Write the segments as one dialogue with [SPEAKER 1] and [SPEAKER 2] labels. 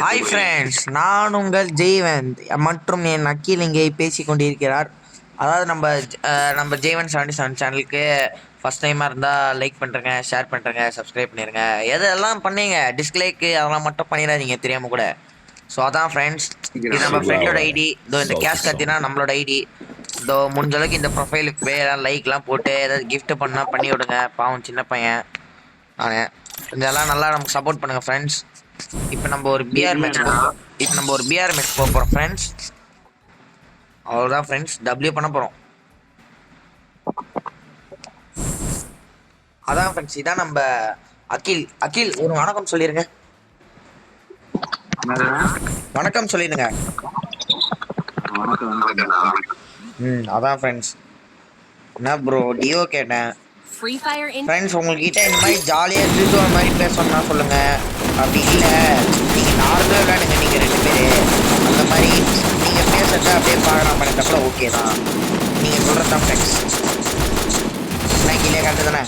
[SPEAKER 1] Hi friends, நான் உங்கள் ஜெய்வந்த் மற்றும் என் அக்கில் இங்கே பேசி கொண்டிருக்கிறார். அதாவது நம்ம ஜெய்வந்த் 77 சேனலுக்கு ஃபஸ்ட் டைமாக இருந்தால் லைக் பண்ணுறேங்க, ஷேர் பண்ணுறேங்க, சப்ஸ்கிரைப் பண்ணிடுங்க. எதெல்லாம் பண்ணீங்க, டிஸ்லைக்கு அதெல்லாம் மட்டும் பண்ணிடாதீங்க தெரியாமல் கூட. ஸோ அதான் ஃப்ரெண்ட்ஸ், இது நம்ம ஃப்ரெண்டோட ஐடி. இதோ இந்த கேஷ் கத்தினா நம்மளோட ஐடி. இதோ முடிஞ்ச அளவுக்கு இந்த ப்ரொஃபைலுக்கு வேறு லைக்லாம் போட்டு ஏதாவது கிஃப்ட் பண்ணால் பண்ணி விடுங்க. பாவம் சின்ன பையன் நான். இதெல்லாம் நல்லா நமக்கு சப்போர்ட் பண்ணுங்கள் ஃப்ரெண்ட்ஸ். இப்போ நம்ம ஒரு பிஆர் மேட்ச் போக போகிறோம் ஃப்ரெண்ட்ஸ். அவ்வளோதான் ஃப்ரெண்ட்ஸ், டபிள்யூ பண்ண போகிறோம். அதான் ஃப்ரெண்ட்ஸ், இதான் நம்ம அகில் ஒரு வணக்கம் சொல்லிடுங்க. வணக்கம் சொல்லிடுங்க. அதான் ஃப்ரெண்ட்ஸ். என்ன ப்ரோ டியோ கேட்டேன் ஃப்ரெண்ட்ஸ். உங்கள்கிட்ட இந்த மாதிரி ஜாலியாக ஜூசோ மாதிரி பேசணும்னா சொல்லுங்கள். அப்படி இல்லை நீங்கள் நார்மலாக விளையாடுங்க, நீங்கள் 2 பேர் அந்த மாதிரி நீங்கள் பேசுகிறத அப்படியே பார்க்கலாம் பண்ணிட்டா கூட ஓகே தான். நீங்கள் சொல்கிறது தான் ஃப்ரெண்ட்ஸ். நான் கீழே கரெக்டு தானே?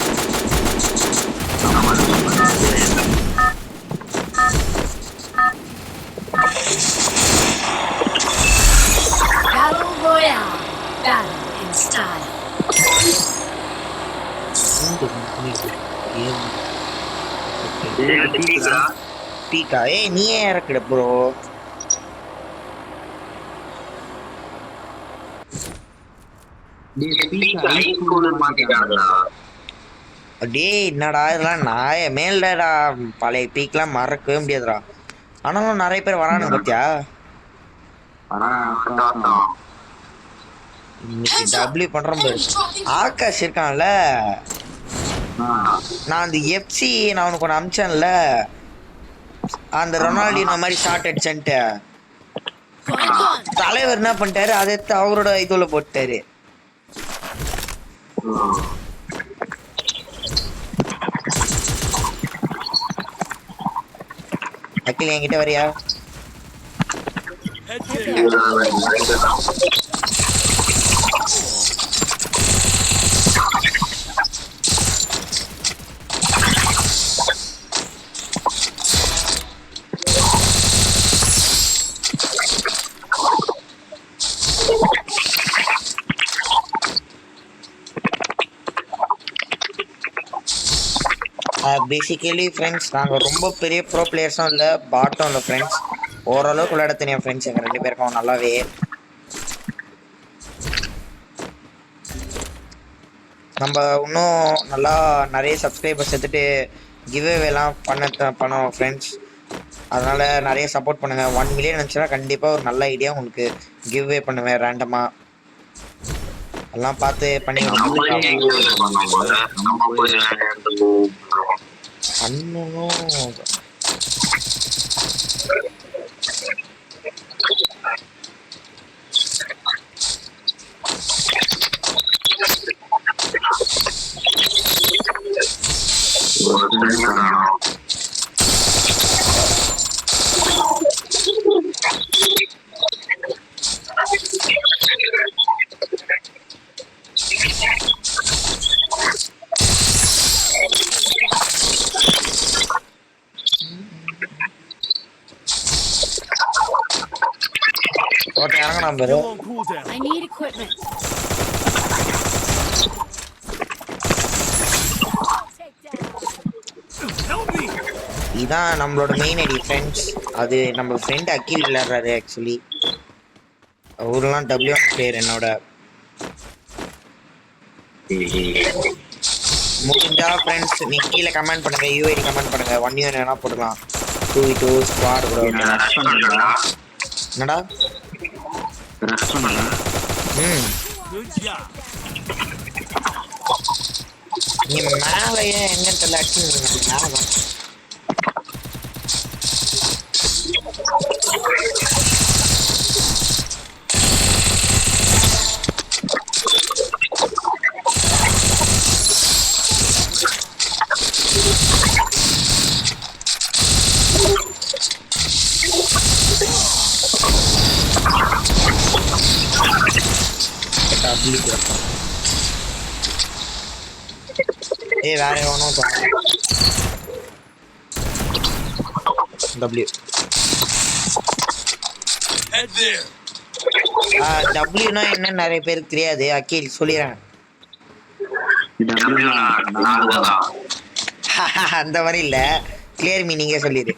[SPEAKER 1] பீக்கா நீயே இறக்குட ப்ரோ. டேய் என்னடா இதெல்லாம் மேல்டா பழைய பீக்லாம் மறக்கவே முடியாதுடா. ஆனாலும் நிறைய பேர் வரானுங்க பத்தியா. இன்னைக்கு டபிள்யூ பண்றோம். ஆகாஷ் இருக்கான்ல, நான் அந்த எஃப்சி நான் உனக்கு ஒன்று அமிச்சேன்ல, அந்த ரொனால்டினோ மாதிரி ஷார்ட் அடிச்சன்ட்டு தலைவர் என்ன பண்ணிட்டாரு, அதை அவரோட இதுல போட்டாரு. அகில் என்கிட்ட வரியா? பேசிக்கலி ஃப்ரெண்ட்ஸ், நாங்கள் ரொம்ப பெரிய ப்ரோ பிளேயர்ஸும் இல்லை, பாட்டும் இல்லை ஃப்ரெண்ட்ஸ். ஓரளவுக்கு விளையாட தெரியும் ஃப்ரெண்ட்ஸ் எங்கள் 2 பேருக்கும் நல்லாவே. நம்ம இன்னும் நல்லா நிறைய சப்ஸ்கிரைபர்ஸ் எடுத்துகிட்டு கிவ்அவேலாம் பண்ணுவோம் ஃப்ரெண்ட்ஸ். அதனால் நிறைய சப்போர்ட் பண்ணுங்கள். 1 மில்லியன் இருந்துச்சுன்னா கண்டிப்பாக ஒரு நல்ல ஐடியா உங்களுக்கு கிவ்அவே பண்ணுவேன் ரேண்டமாக. எல்லாம் பார்த்து பண்ணி இதான் நம்மளோட மெயின் ஐடி ஃப்ரெண்ட்ஸ். அது நம்ம ஃப்ரெண்ட் அகில் விளையாடுறாரு ஆக்சுவலி. அவரெல்லாம் டபிள்யூ பிளேயர் என்னோட. முடிஞ்சா ஃப்ரெண்ட்ஸ் நீ கீழே கமெண்ட் பண்ணுங்க, யூஐடி கமெண்ட் பண்ணுங்க. 1v1 வேணா போட்டுக்கலாம், 2v2 ஸ்குவாட் கூட. என்னடா நீ மேலையே எங்கன்னு தெரியல, மேலதான் வேற எவனும் W. Wனா என்ன நிறைய பேருக்கு தெரியாது. அகில் சொல்லிடுறேன். அந்த மாதிரி இல்ல, கிளியர் மீனிங்கே சொல்லிடு.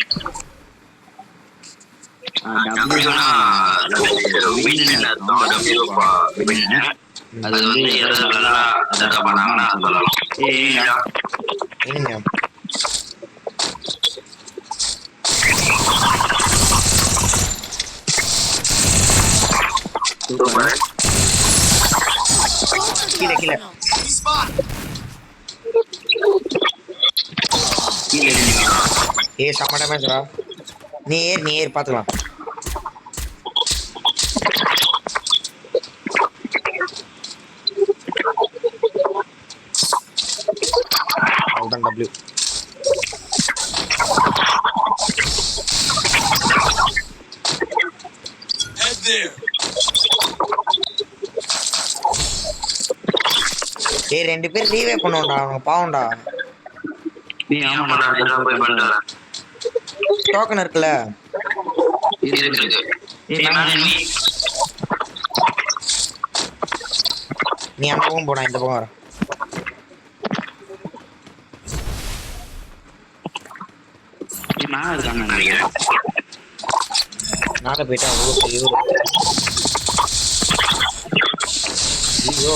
[SPEAKER 1] கீழே கீழே செம்ம டேமேஜ்ரா. நீ ஏர் பார்த்துக்கலாம். அவ்வளோதான் W. ரெண்டு பேர் ரீவே பண்ணுவோம்டா, அவங்க பாவம்டா. டோக்கன் இருக்குல்ல, நீ அந்த பக்கம் போடா, இந்த பக்கம் வர. நாளை போயிட்டா அவ்வளோ பெரிய ஐயோ.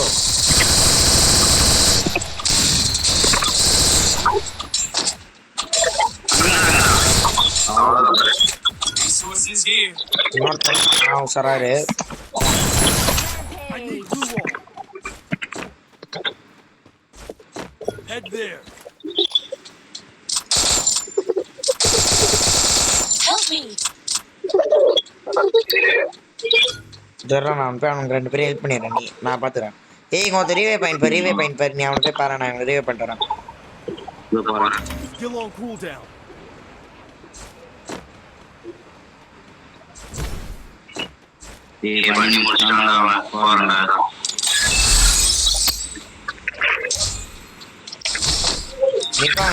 [SPEAKER 1] உஷாராரு. நான் போய் அவனுக்கு 2 பேரும் ஹெல்ப் பண்ணிடுறேன். நீ நான் பார்த்துறேன். இங்க ஒருத்தர் ரீவே பாயிண்ட் பாரு. நீ அவனை போய் பாரு, நான் ரீவே பண்ணிட்டுறேன்.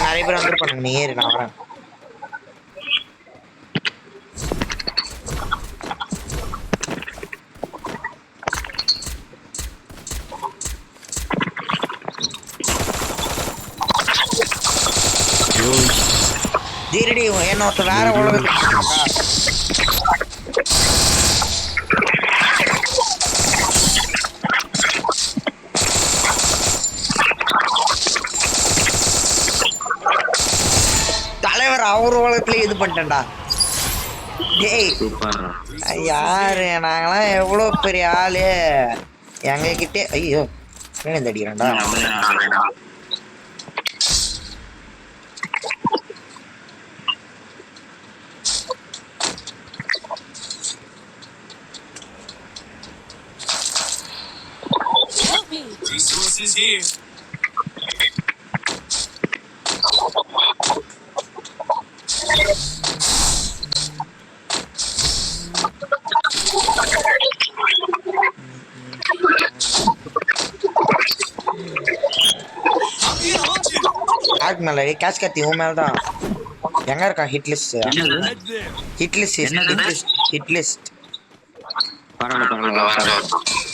[SPEAKER 1] நிறைய பேர் வந்துருப்பானுங்க. நீ ஏறு, நான் வரேன். என்ன ஒருத்தர் வேற உலகத்துக்கு தலைவர் அவர் உலகத்துல இது பண்ணிட்டேன்டா. டேய் யாரு, நாங்களாம் எவ்வளவு பெரிய ஆளு. எங்க கிட்டே ஐயோ என்ன அடிக்கிறான்டா.
[SPEAKER 2] Resources here.
[SPEAKER 1] மேல கேஷ் கத்தி உன் மேலதான். எங்க இருக்கா ஹிட் லிஸ்ட்?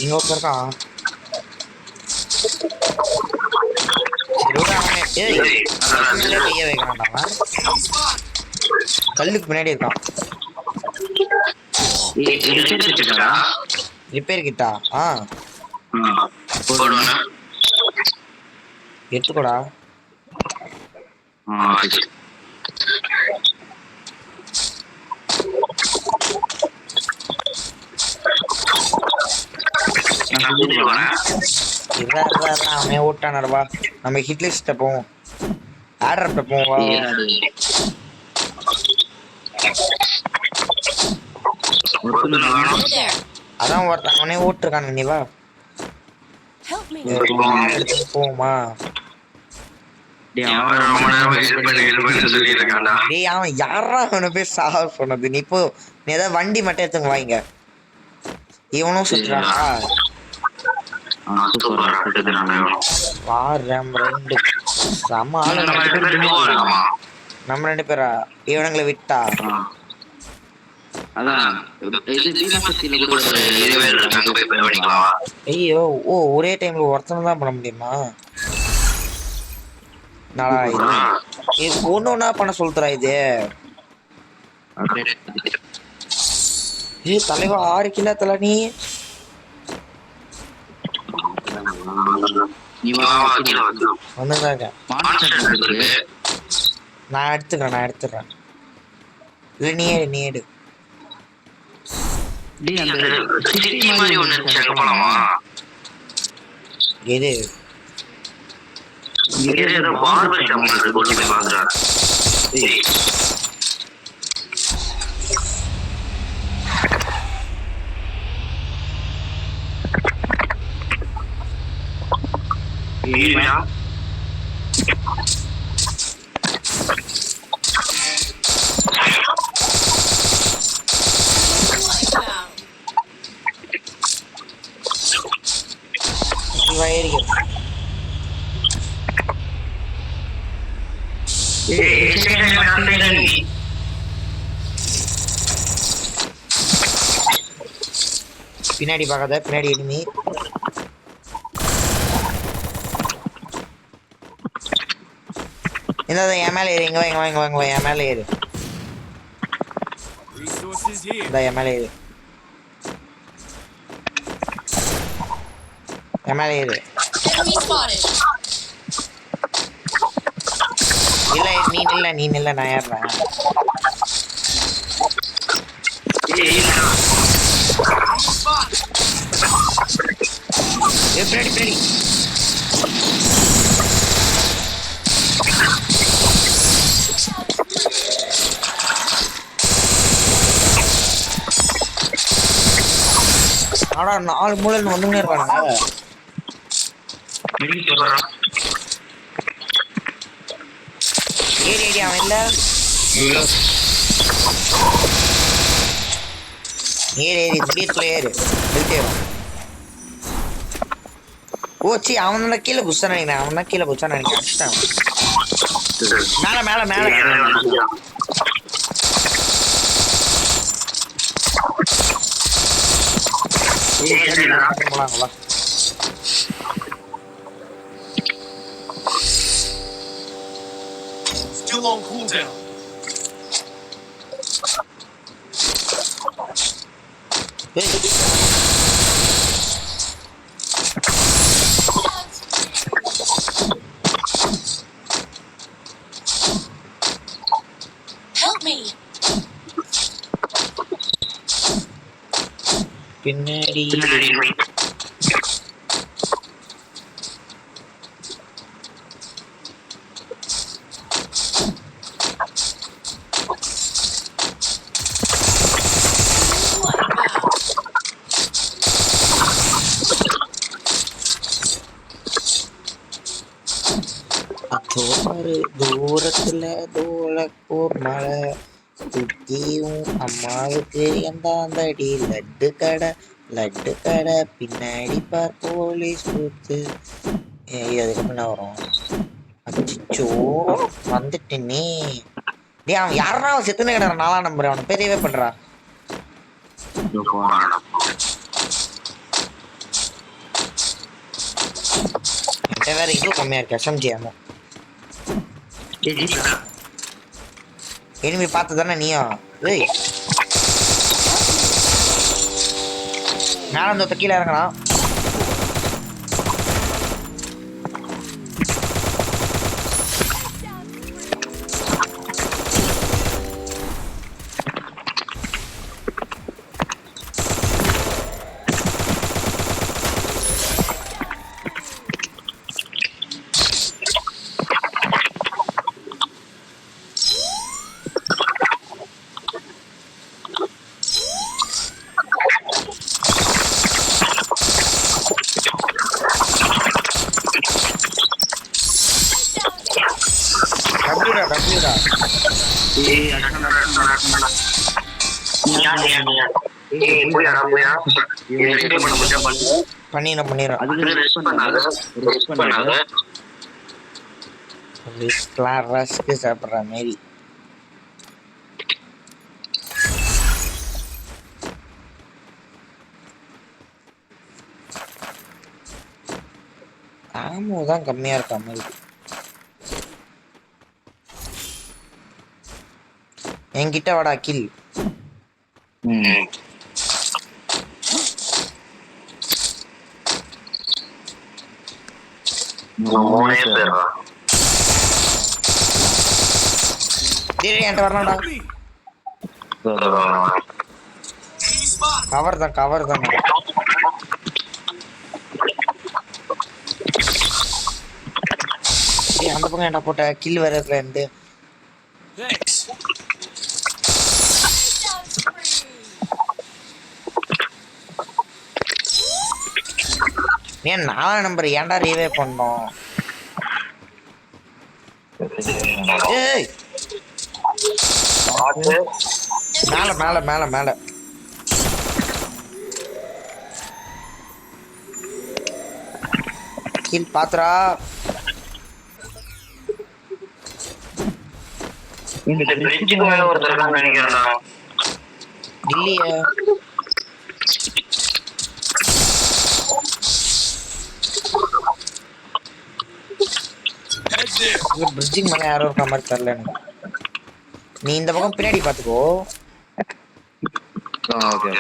[SPEAKER 1] இங்க இருக்கான். கல்லுக்கு பின்னாடி இருக்கான். ரிப்பேர் கிட்டா எடுத்துக்கோடா. அவன் ஓட்டானடா. நம்ம ஹிட் லிஸ்ட்ட போவோம், ஆர்டர்ட்ட போவோம். அதான் ஒருத்தன் அவனே ஓட்டுருக்கானு. நீ வா போமா. அவன் யாரா அவனை போய் சாக சொன்னது? நீ இப்போ நீ ஏதாவது வண்டி மட்டும் எடுத்துங்க வாங்க. இவனும் சுற்றுறானா? நம்ம 2 பேரா இவனுங்களை விட்டா
[SPEAKER 2] அதான் இது பீமாசக்தியில கூட ஒரு இதுவே இருக்கு, அங்க போய் பண்ணிக்கலாம்.
[SPEAKER 1] ஐயோ ஓ ஒரே டைம்ல ஒருத்தனை தான் பண்ண முடியுமா? நாளா இது ஒன்று ஒன்றா பண்ண சொல்லுறா இது. தலைவா 6 கிலோ தலை நீ வந்துருந்தாங்க. நான் எடுத்துக்கிறேன் இல்லை நீ எடு. எது பின்னாடி பார்க்காத, பின்னாடி எனிமி. இந்த என் மேலே ஏறு, இங்க வாங்க என் மேலே ஏறு, இந்த என் மேலே ஏறு, என் மேலே ஏறு. இல்ல நீ நில்ல நான் ஏறுறேன். பின்னாடி ஆனா 4 மூலையில வந்துன்னே இருக்கானுங்க. ஏறி அவன் இல்ல ஏறி முடியத்துல ஏறு ஏறும். ஓச்சி அவன் தான் கீழே குஸ்தான் நினைக்கிறேன், அவன் தான் கீழே குச்சான் நினைக்கிறேன். அடிச்சிட்டான் மேல போலாங்களா? Still on cooldown. Help me. பின்னாடி தூரத்துல தூளக்கூர் மலை சுத்தியும் அம்மாவுக்கு எந்தாந்தடி லட்டு கடை பின்னாடி பார் போலீஸ் பூத்து. அதுக்கு முன்ன வரும். அச்சோ வந்துட்டேனே. டே அவன் யாருன்னா அவன் செத்துனே கிடறான். 4ஆம் நம்பர் அவனை பெரியவே பண்றா. என்கிட்ட வேற இது கம்மியா இருக்கு எஸ்எம்ஜி ஆமா. எனிமி பார்த்து தானே நீயும் ஏய் மேலே வந்து கீழே இறங்கலாம். சாப்பிட்ற மாரி ஆமோ தான் கம்மியா இருக்கா மாதிரி. என்கிட்ட வாடா கில். என்கிட்ட வரலாம்டா. கவர் தான் அந்த பக்கம் என்ன போட்ட கில் வேற இருந்து. ஏன் 4 நம்பர் ஏன்டா ரீவே பண்ணோம்? ஏய் மேல மேல மேல மேல கில் பாத்துறா.
[SPEAKER 2] இந்த பிரிட்ஜுக்கு மேல ஒருத்தர் இருக்கான்னு நினைக்கிறேன்டா.
[SPEAKER 1] இல்லையே. பிரிட்ஜுக்கு மேல யாரோ இருக்க மாதிரி தெரியல எனக்கு. நீ இந்த பக்கம் பின்னாடி பாத்துக்கோ.
[SPEAKER 2] ஓகே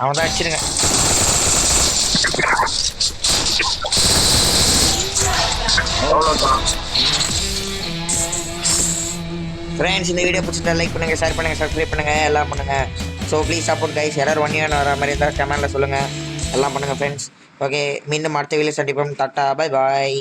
[SPEAKER 1] அவன் தான் அடிச்சிருங்க. ஃப்ரெண்ட்ஸ் இந்த வீடியோ பிடிச்சிருந்தா லைக் பண்ணுங்க, ஷேர் பண்ணுங்க, சப்ஸ்கிரைப் பண்ணுங்க, எல்லாம் பண்ணுங்க. So please support guys. யாராவது 1 இயர் வர மாதிரி இருந்தால் கமெண்ட்ல சொல்லுங்க. எல்லாம் பண்ணுங்க ஃப்ரெண்ட்ஸ். ஓகே, மீண்டும் அடுத்த வீடியோ சந்திப்போம். Tata, bye bye.